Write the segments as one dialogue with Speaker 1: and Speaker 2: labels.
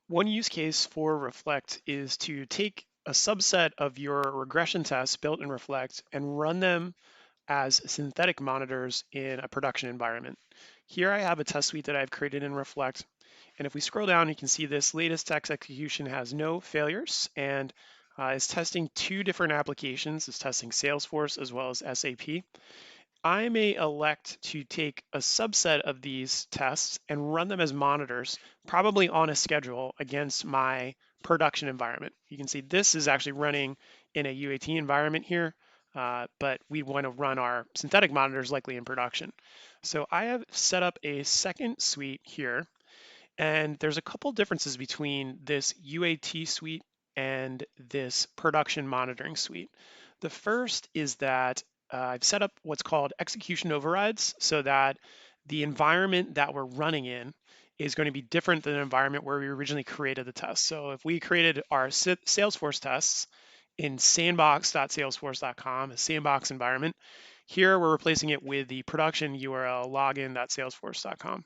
Speaker 1: One use case for Reflect is to take a subset of your regression tests built in Reflect and run them as synthetic monitors in a production environment. Here I have a test suite that I've created in Reflect. And if we scroll down, you can see this latest text execution has no failures and is testing two different applications. It's testing Salesforce as well as SAP. I may elect to take a subset of these tests and run them as monitors, probably on a schedule against my production environment. You can see this is actually running in a UAT environment here, but we want to run our synthetic monitors likely in production. So I have set up a second suite here, and there's a couple differences between this UAT suite and this production monitoring suite. The first is that I've set up what's called execution overrides so that the environment that we're running in is going to be different than the environment where we originally created the test. So if we created our Salesforce tests in sandbox.salesforce.com, a sandbox environment, here we're replacing it with the production URL login.salesforce.com.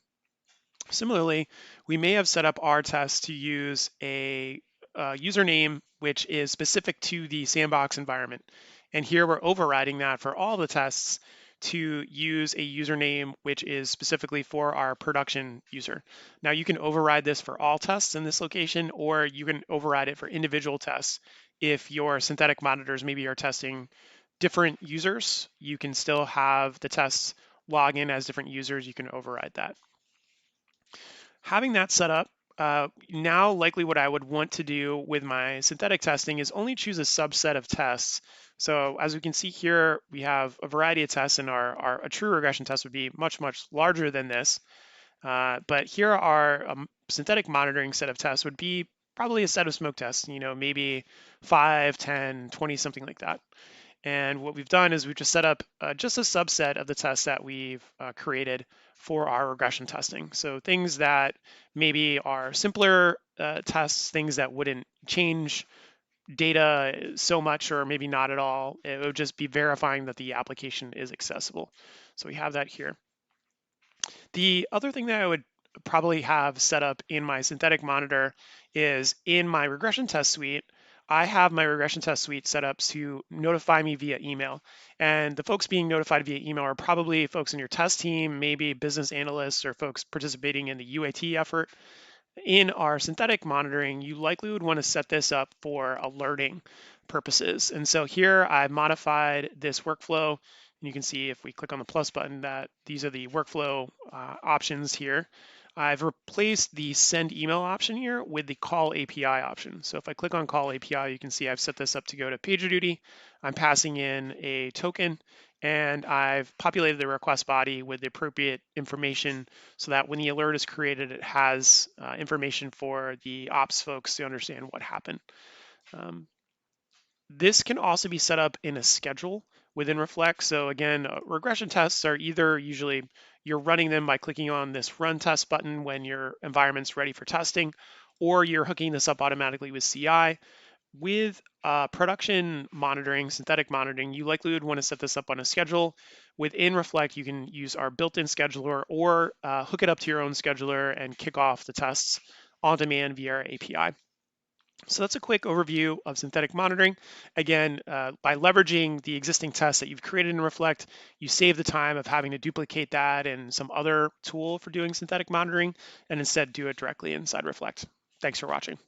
Speaker 1: Similarly, we may have set up our test to use a username which is specific to the sandbox environment. And here we're overriding that for all the tests to use a username which is specifically for our production user. Now you can override this for all tests in this location, or you can override it for individual tests. If your synthetic monitors maybe are testing different users, you can still have the tests log in as different users. You can override that. Having that set up, now likely what I would want to do with my synthetic testing is only choose a subset of tests. So as we can see here, we have a variety of tests, and a true regression test would be much, much larger than this. But here our synthetic monitoring set of tests would be probably a set of smoke tests, maybe 5, 10, 20, something like that. And what we've done is we've just set up just a subset of the tests that we've created for our regression testing. So things that maybe are simpler tests, things that wouldn't change data so much or maybe not at all. It would just be verifying that the application is accessible. So we have that here. The other thing that I would probably have set up in my synthetic monitor is in my regression test suite. I have my regression test suite set up to notify me via email. And the folks being notified via email are probably folks in your test team, maybe business analysts or folks participating in the UAT effort. In our synthetic monitoring, you likely would want to set this up for alerting purposes. And so here I've modified this workflow. And you can see if we click on the plus button that these are the workflow options here. I've replaced the send email option here with the call API option. So if I click on call API, you can see I've set this up to go to PagerDuty. I'm passing in a token, and I've populated the request body with the appropriate information so that when the alert is created, it has information for the ops folks to understand what happened. This can also be set up in a schedule within Reflect. So again, regression tests are either usually you're running them by clicking on this run test button when your environment's ready for testing, or you're hooking this up automatically with CI. With production monitoring, synthetic monitoring, you likely would want to set this up on a schedule. Within Reflect, you can use our built-in scheduler or hook it up to your own scheduler and kick off the tests on demand via our API. So that's a quick overview of synthetic monitoring. Again, by leveraging the existing tests that you've created in Reflect, you save the time of having to duplicate that in some other tool for doing synthetic monitoring, and instead do it directly inside Reflect. Thanks for watching.